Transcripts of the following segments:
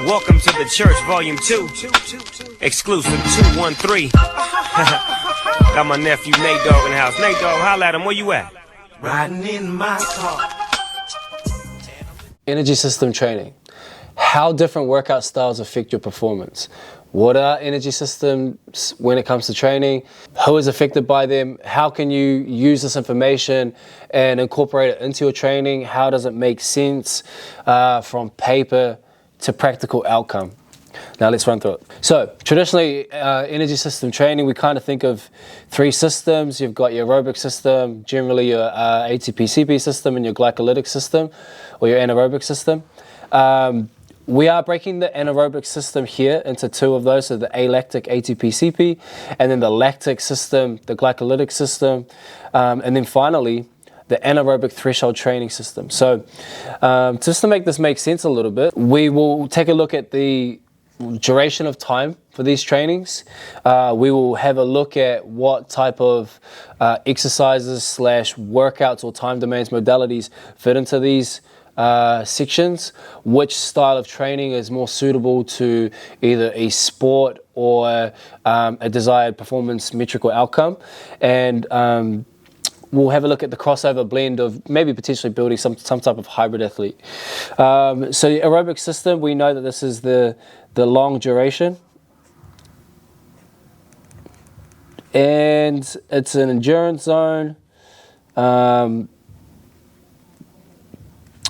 Welcome to the church, volume 2. Exclusive 213. Got my nephew Nate Dogg in the house. Nate Dogg, holla at him. Where you at? Riding in my car. Energy system training. How different workout styles affect your performance. What are energy systems when it comes to training? Who is affected by them? How can you use this information and incorporate it into your training? How does it make sense from paper to practical outcome? Now let's run through it. So traditionally, energy system training, we kind of think of three systems. You've got your aerobic system, generally your ATP-CP system, and your glycolytic system, or your anaerobic system. We are breaking the anaerobic system here into two of those, so the alactic ATP-CP, and then the lactic system, the glycolytic system, and then finally, the anaerobic threshold training system. So just to make this make sense a little bit, we will take a look at the duration of time for these trainings. We will have a look at what type of exercises / workouts or time domains modalities fit into these sections, which style of training is more suitable to either a sport or a desired performance metric or outcome, and we'll have a look at the crossover blend of maybe potentially building some type of hybrid athlete. So the aerobic system, we know that this is the long duration, and it's an endurance zone.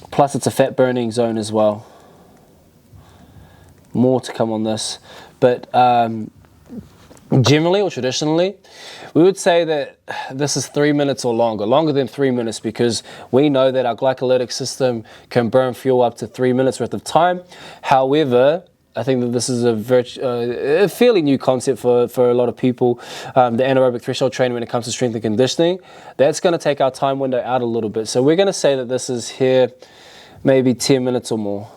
Plus it's a fat burning zone as well. More to come on this. But generally or traditionally, we would say that this is 3 minutes or longer than 3 minutes, because we know that our glycolytic system can burn fuel up to 3 minutes worth of time. However, I think that this is a fairly new concept for a lot of people. The anaerobic threshold training when it comes to strength and conditioning, that's going to take our time window out a little bit. So we're going to say that this is here maybe 10 minutes or more.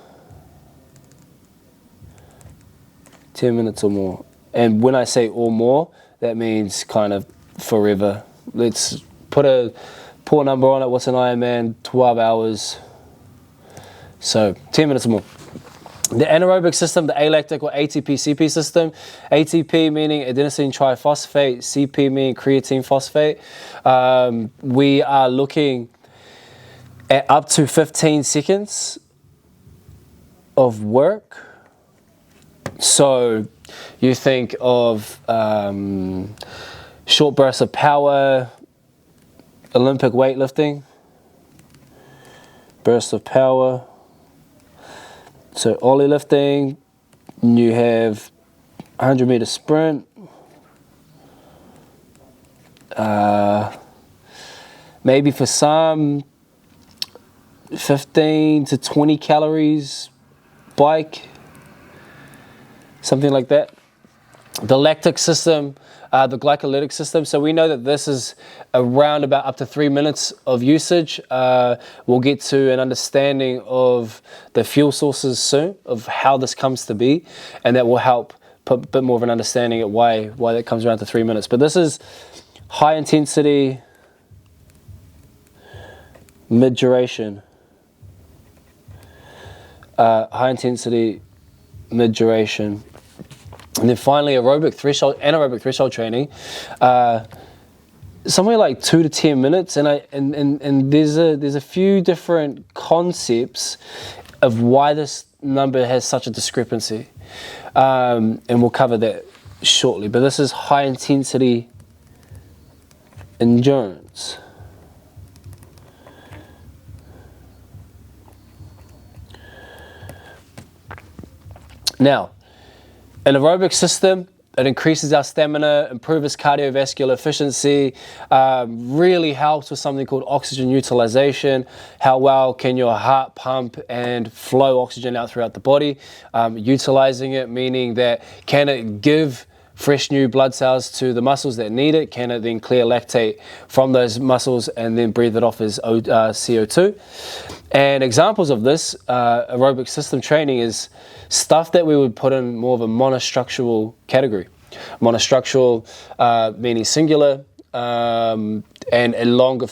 10 minutes or more. And when I say or more, that means kind of forever. Let's put a poor number on it. What's an Ironman? 12 hours. So 10 minutes or more. The anaerobic system, the alactic or ATP-CP system, ATP meaning adenosine triphosphate, CP meaning creatine phosphate. We are looking at up to 15 seconds of work. So you think of short bursts of power, Olympic weightlifting, bursts of power. So ollie lifting, you have 100-meter sprint, maybe for some 15 to 20 calories bike, something like that. The lactic system, the glycolytic system, so we know that this is around about up to 3 minutes of usage. We'll get to an understanding of the fuel sources soon, of how this comes to be, and that will help put a bit more of an understanding at why that comes around to 3 minutes. But this is high intensity, mid duration. High intensity, mid duration. And then finally, anaerobic threshold training, somewhere like 2 to 10 minutes. And there's a few different concepts of why this number has such a discrepancy, and we'll cover that shortly. But this is high intensity endurance. Now, an aerobic system, it increases our stamina, improves cardiovascular efficiency, really helps with something called oxygen utilization. How well can your heart pump and flow oxygen out throughout the body? Utilizing it, meaning that can it give fresh new blood cells to the muscles that need it? Can it then clear lactate from those muscles and then breathe it off as CO2? And examples of this aerobic system training is stuff that we would put in more of a monostructural category. Monostructural meaning singular, and a longer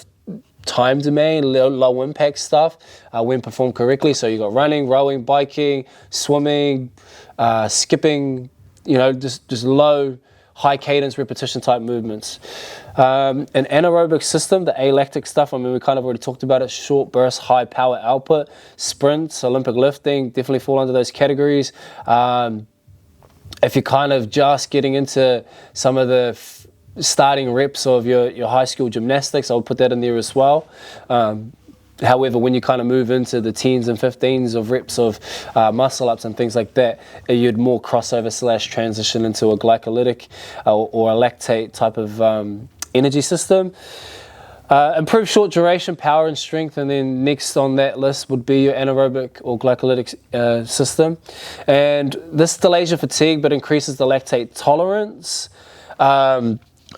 time domain, low impact stuff when performed correctly. So you got running, rowing, biking, swimming, skipping, just low, high cadence repetition type movements. An anaerobic system, the alactic stuff, I mean, we kind of already talked about it, short burst, high power output, sprints, Olympic lifting, definitely fall under those categories. If you're kind of just getting into some of the starting reps of your high school gymnastics, I'll put that in there as well. However, when you kind of move into the 10s and 15s of reps of muscle ups and things like that, you'd more crossover / transition into a glycolytic or a lactate type of energy system. Improve short duration, power and strength, and then next on that list would be your anaerobic or glycolytic system. And this delays your fatigue but increases the lactate tolerance,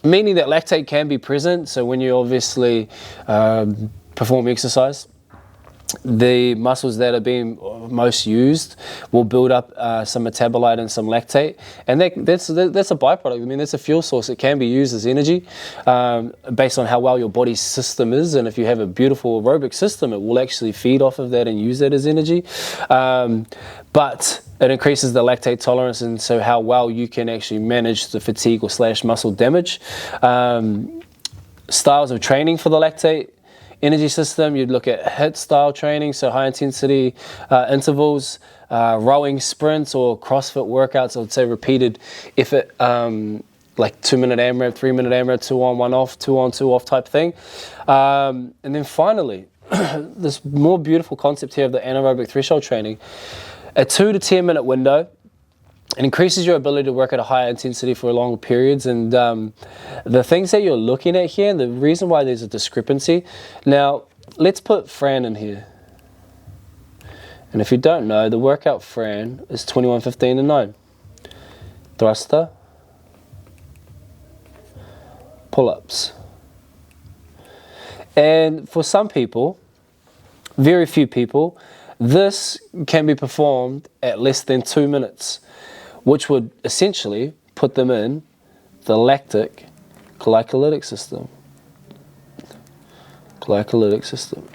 meaning that lactate can be present. So when you obviously perform exercise, the muscles that are being most used will build up some metabolite and some lactate, and that's a byproduct. I mean, that's a fuel source. It can be used as energy based on how well your body's system is, and if you have a beautiful aerobic system, it will actually feed off of that and use that as energy. But it increases the lactate tolerance, and so how well you can actually manage the fatigue or / muscle damage. Styles of training for the lactate energy system, you'd look at HIIT style training, so high intensity intervals, rowing sprints, or CrossFit workouts. I would say repeated effort, like 2-minute AMRAP, 3-minute AMRAP, 2 on, 1 off, 2 on, 2 off type thing. And then finally, this more beautiful concept here of the anaerobic threshold training, a 2 to 10 minute window. It increases your ability to work at a higher intensity for longer periods, and the things that you're looking at here, and the reason why there's a discrepancy. Now, let's put Fran in here. And if you don't know, the workout Fran is 21, 15, and 9. Thruster, pull-ups. And for some people, very few people, this can be performed at less than 2 minutes, which would essentially put them in the lactic glycolytic system. Glycolytic system.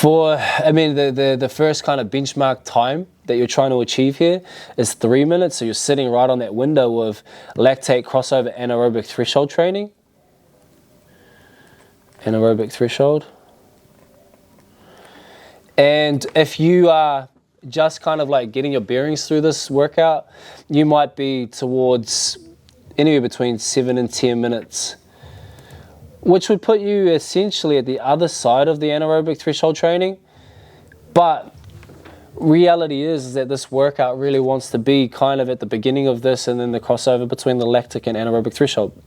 The first kind of benchmark time that you're trying to achieve here is 3 minutes, so you're sitting right on that window of lactate crossover anaerobic threshold training. Anaerobic threshold. And if you are just kind of like getting your bearings through this workout, you might be towards anywhere between 7 and 10 minutes, which would put you essentially at the other side of the anaerobic threshold training. But reality is that this workout really wants to be kind of at the beginning of this and then the crossover between the lactic and anaerobic threshold.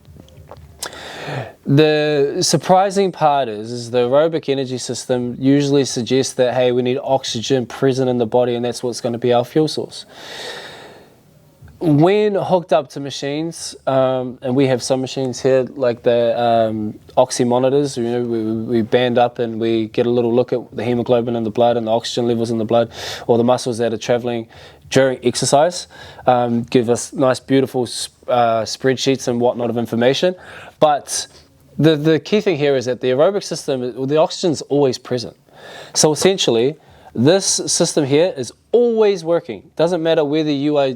The surprising part is the aerobic energy system usually suggests that, hey, we need oxygen present in the body, and that's what's going to be our fuel source. When hooked up to machines, and we have some machines here like the oxy monitors, we band up and we get a little look at the hemoglobin in the blood and the oxygen levels in the blood, or the muscles that are traveling during exercise, give us nice beautiful spreadsheets and whatnot of information. But the key thing here is that the aerobic system, the oxygen is always present. So essentially, this system here is always working. Doesn't matter whether you are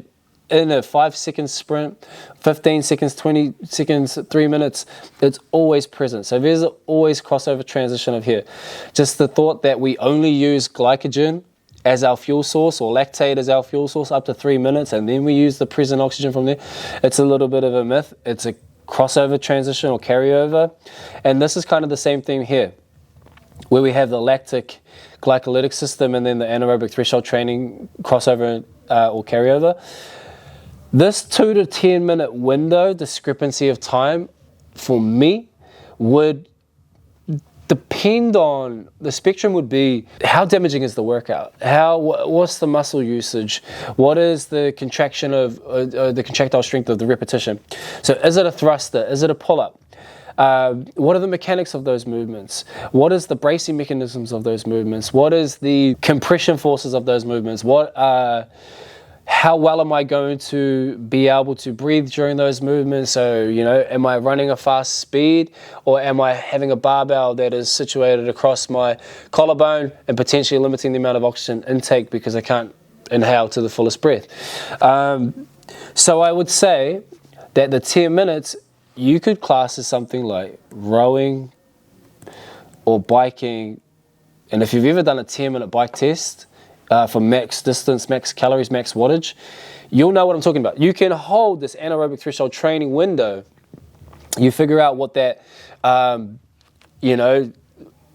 in a 5-second sprint, 15 seconds, 20 seconds, 3 minutes, it's always present. So there's always crossover transition of here. Just the thought that we only use glycogen as our fuel source or lactate as our fuel source up to 3 minutes and then we use the present oxygen from there, it's a little bit of a myth. It's a crossover transition or carryover. And this is kind of the same thing here, where we have the lactic glycolytic system and then the anaerobic threshold training crossover or carryover. This 2 to 10 minute window discrepancy of time for me would depend on, the spectrum would be how damaging is the workout, what's the muscle usage, what is the contraction of the contractile strength of the repetition. So is it a thruster, is it a pull-up? What are the mechanics of those movements? What is the bracing mechanisms of those movements? What is the compression forces of those movements? how well am I going to be able to breathe during those movements? So, you know, am I running a fast speed, or am I having a barbell that is situated across my collarbone and potentially limiting the amount of oxygen intake because I can't inhale to the fullest breath? So I would say that the 10 minutes you could class as something like rowing or biking. And if you've ever done a 10-minute bike test for max distance, max calories, max wattage, you'll know what I'm talking about. You can hold this anaerobic threshold training window. You figure out what that, you know,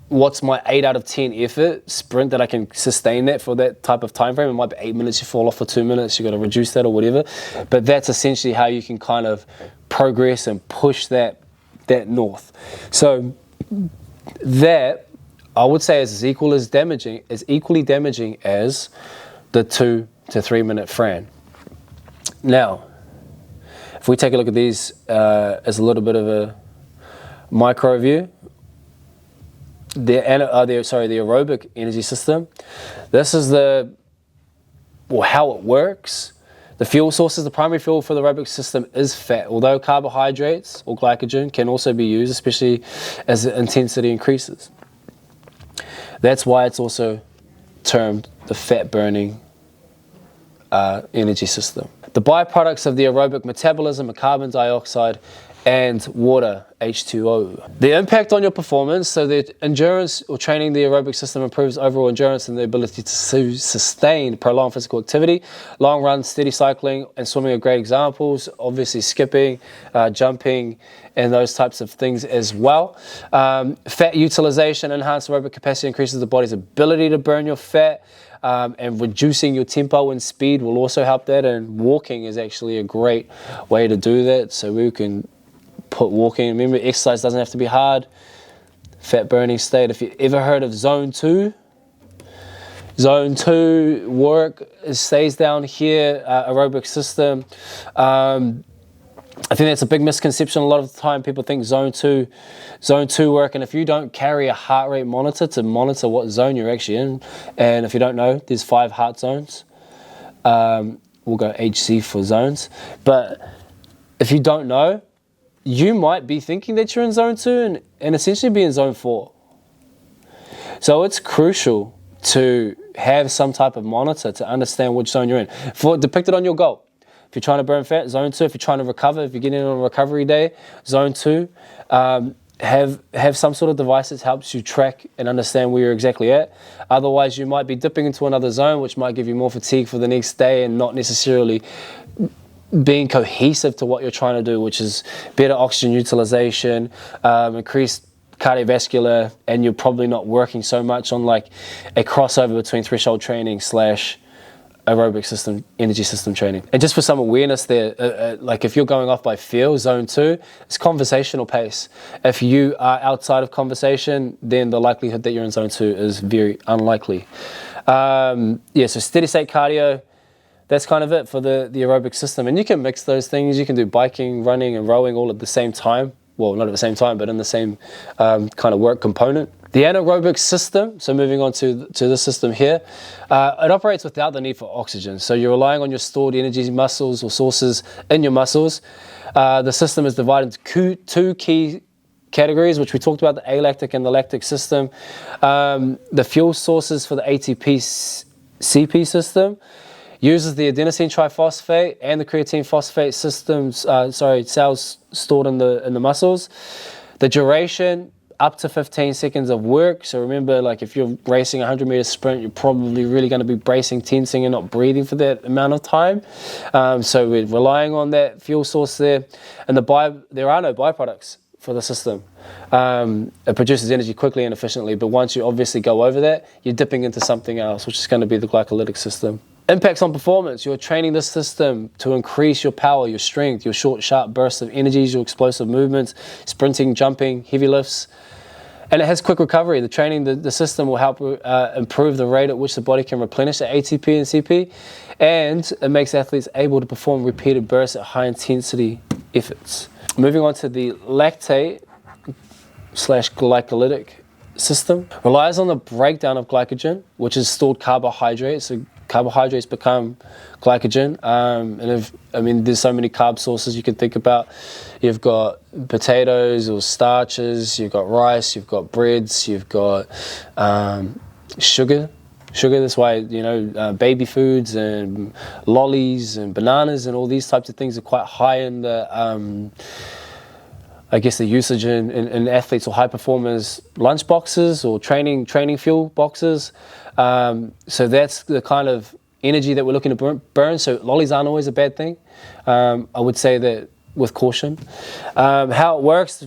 what's my 8 out of 10 effort sprint that I can sustain that for that type of time frame. It might be 8 minutes, you fall off for 2 minutes, you got to reduce that or whatever. But that's essentially how you can kind of progress and push that north. So that, I would say, is equally damaging as the 2 to 3 minute Fran. Now, if we take a look at these as a little bit of a micro view, the aerobic energy system. This is how it works. The fuel sources, the primary fuel for the aerobic system is fat, although carbohydrates or glycogen can also be used, especially as the intensity increases. That's why it's also termed the fat burning energy system. The byproducts of the aerobic metabolism are carbon dioxide and water, H2O. The impact on your performance, so the endurance or training the aerobic system improves overall endurance and the ability to sustain prolonged physical activity. Long runs, steady cycling, and swimming are great examples. Obviously skipping, jumping, and those types of things as well. Fat utilization, enhanced aerobic capacity increases the body's ability to burn your fat. And reducing your tempo and speed will also help that, and walking is actually a great way to do that. So we can put walking, remember exercise doesn't have to be hard. Fat burning state. If you ever heard of zone 2 work, it stays down here, aerobic system. I think that's a big misconception. A lot of the time people think zone 2 work, and if you don't carry a heart rate monitor to monitor what zone you're actually in, and if you don't know, there's 5 heart zones. We'll go HC for zones. But if you don't know, you might be thinking that you're in zone 2 and essentially be in zone 4. So it's crucial to have some type of monitor to understand which zone you're in. Depicted on your goal. If you're trying to burn fat, zone 2. If you're trying to recover, if you're getting in on a recovery day, zone 2. Have some sort of device that helps you track and understand where you're exactly at. Otherwise, you might be dipping into another zone, which might give you more fatigue for the next day and not necessarily being cohesive to what you're trying to do, which is better oxygen utilization, increased cardiovascular, and you're probably not working so much on like a crossover between threshold training / aerobic system, energy system training. And just for some awareness there, like if you're going off by feel, zone 2, it's conversational pace. If you are outside of conversation, then the likelihood that you're in zone 2 is very unlikely. So steady state cardio, that's kind of it for the aerobic system. And you can mix those things. You can do biking, running, and rowing all at the same time. Well, not at the same time, but in the same kind of work component. The anaerobic system, so moving on to this system here, it operates without the need for oxygen. So you're relying on your stored energy muscles or sources in your muscles. The system is divided into 2 key categories, which we talked about, the alactic and the lactic system. The fuel sources for the ATP-CP system uses the adenosine triphosphate and the creatine phosphate systems, cells stored in the muscles. The duration, up to 15 seconds of work. So remember, like if you're racing a 100-meter sprint, you're probably really going to be bracing, tensing, and not breathing for that amount of time. So we're relying on that fuel source there. And there are no byproducts for the system. It produces energy quickly and efficiently, but once you obviously go over that, you're dipping into something else, which is going to be the glycolytic system. Impacts on performance. You're training this system to increase your power, your strength, your short, sharp bursts of energies, your explosive movements, sprinting, jumping, heavy lifts. And it has quick recovery. The training, the system will help improve the rate at which the body can replenish the ATP and CP. And it makes athletes able to perform repeated bursts at high intensity efforts. Moving on to the lactate / glycolytic system. Relies on the breakdown of glycogen, which is stored carbohydrates. So carbohydrates become glycogen. There's so many carb sources you can think about. You've got potatoes or starches, you've got rice, you've got breads, you've got sugar. That's why, baby foods and lollies and bananas and all these types of things are quite high in the, the usage in athletes or high performers lunch boxes or training fuel boxes. So that's the kind of energy that we're looking to burn. So lollies aren't always a bad thing. I would say that with caution. How it works,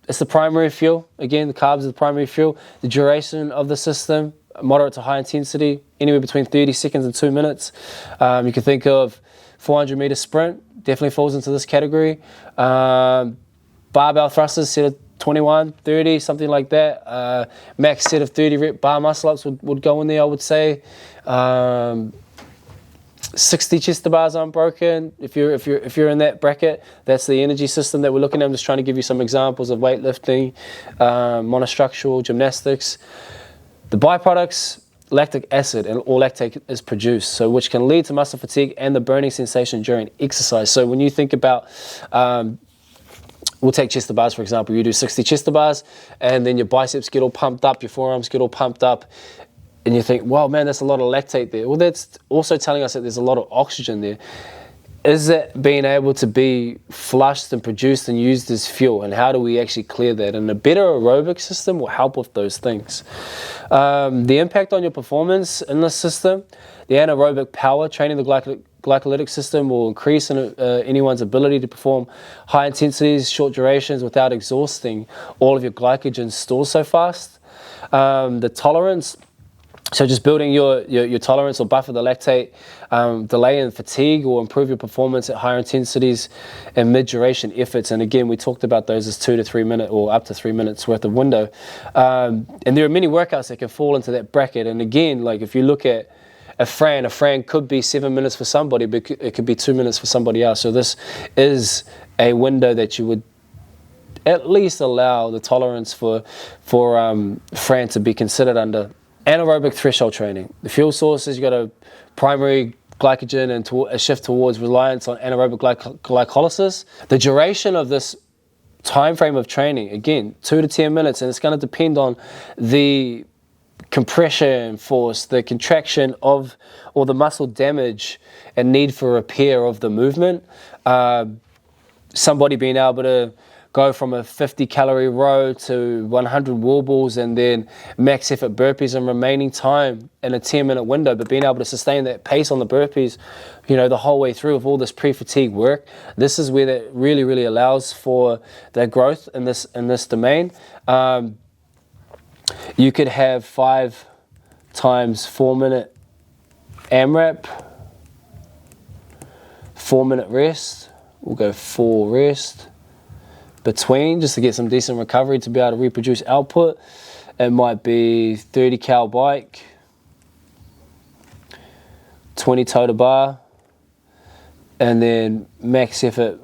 it's the primary fuel. Again, the carbs are the primary fuel. The duration of the system, moderate to high intensity, anywhere between 30 seconds and 2 minutes. You can think of 400 meter sprint, definitely falls into this category. Barbell thrusters set of 21, 30, something like that. Max set of 30 rep bar muscle ups would go in there, I would say. 60 chest to bars unbroken. If you're in that bracket, that's the energy system that we're looking at. I'm just trying to give you some examples of weightlifting, monostructural gymnastics. The byproducts, lactic acid or lactate is produced, so which can lead to muscle fatigue and the burning sensation during exercise. So when you think about, we'll take chest to bars for example. You do 60 chest to bars, and then your biceps get all pumped up, your forearms get all pumped up, and you think, wow, man, that's a lot of lactate there. Well, that's also telling us that there's a lot of oxygen there. Is it being able to be flushed and produced and used as fuel? And how do we actually clear that? And a better aerobic system will help with those things. The impact on your performance in this system, the anaerobic power, training the glycolytic system will increase anyone's ability to perform high intensities, short durations without exhausting all of your glycogen stores so fast. The tolerance, so just building your tolerance or buffer the lactate, delay in fatigue or improve your performance at higher intensities and mid-duration efforts. And again, we talked about those as 2 to 3 minute or up to 3 minutes worth of window. And there are many workouts that can fall into that bracket. And again, like if you look at a Fran could be 7 minutes for somebody, but it could be 2 minutes for somebody else. So this is a window that you would at least allow the tolerance for Fran to be considered under. Anaerobic threshold training. The fuel sources, you got a primary glycogen and a shift towards reliance on anaerobic glycolysis. The duration of this time frame of training, again, 2 to 10 minutes, and it's going to depend on the compression force, the contraction of, or the muscle damage and need for repair of the movement. Somebody being able to go from a 50 calorie row to 100 wall balls and then max effort burpees and remaining time in a 10-minute window, but being able to sustain that pace on the burpees, the whole way through with all this pre-fatigue work. This is where that really, really allows for that growth in this domain. You could have 5 times 4 minute AMRAP, 4 minute rest. We'll go 4 rest between, just to get some decent recovery to be able to reproduce output. It might be 30 cal bike, 20 toe to bar, and then max effort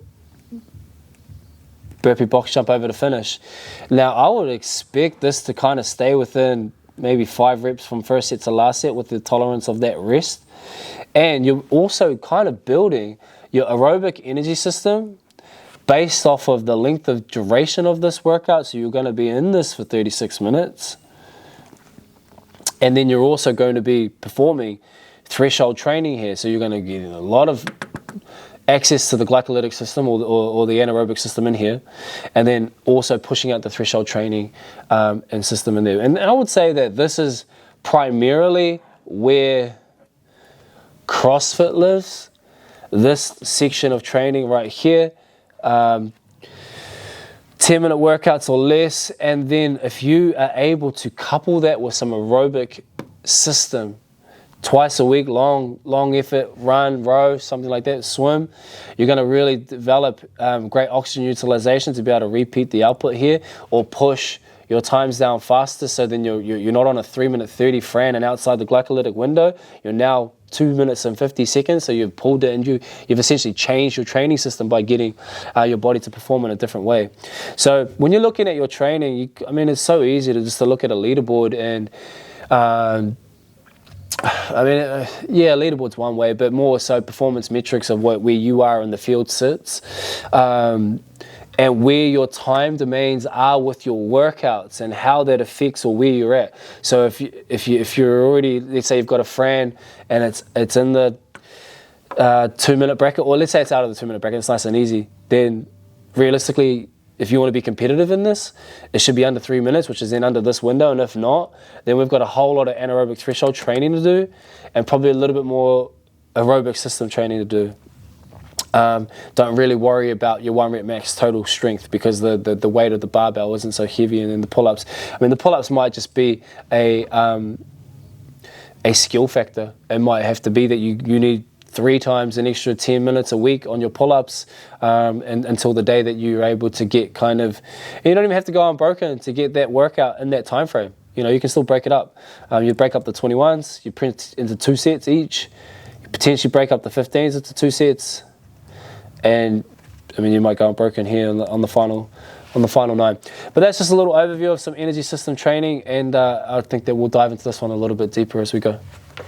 burpee box jump over to finish. Now I would expect this to kind of stay within maybe 5 reps from first set to last set with the tolerance of that rest. And you're also kind of building your aerobic energy system based off of the length of duration of this workout. So you're going to be in this for 36 minutes. And then you're also going to be performing threshold training here. So you're going to get a lot of access to the glycolytic system or the anaerobic system in here. And then also pushing out the threshold training and system in there. And I would say that this is primarily where CrossFit lives. This section of training right here. 10-minute workouts or less, and then if you are able to couple that with some aerobic system, twice a week, long effort, run, row, something like that, swim, you're going to really develop great oxygen utilization to be able to repeat the output here or push your times down faster. So then you're not on a 3-minute 30 Fran and outside the glycolytic window. You're now 2 minutes and 50 seconds. So you've pulled it and you've essentially changed your training system by getting your body to perform in a different way. So when you're looking at your training, it's so easy to look at a leaderboard and I mean, yeah, leaderboard's one way, but more so performance metrics of where you are in the field sits, and where your time domains are with your workouts and how that affects or where you're at. So if you're already, let's say you've got a Fran and it's in the 2-minute bracket, or let's say it's out of the 2-minute bracket, it's nice and easy, then realistically, if you want to be competitive in this, it should be under 3 minutes, which is then under this window. And if not, then we've got a whole lot of anaerobic threshold training to do, and probably a little bit more aerobic system training to do. Don't really worry about your 1 rep max total strength, because the weight of the barbell isn't so heavy. And then the pull-ups, I mean, the pull-ups might just be a skill factor. It might have to be that you need 3 times an extra 10 minutes a week on your pull-ups, and until the day that you're able to get kind of, you don't even have to go unbroken to get that workout in that time frame. You know, you can still break it up. You break up the 21s, you print into 2 sets each, you potentially break up the 15s into 2 sets, and I mean, you might go unbroken here on the final 9. But that's just a little overview of some energy system training, and I think that we'll dive into this one a little bit deeper as we go.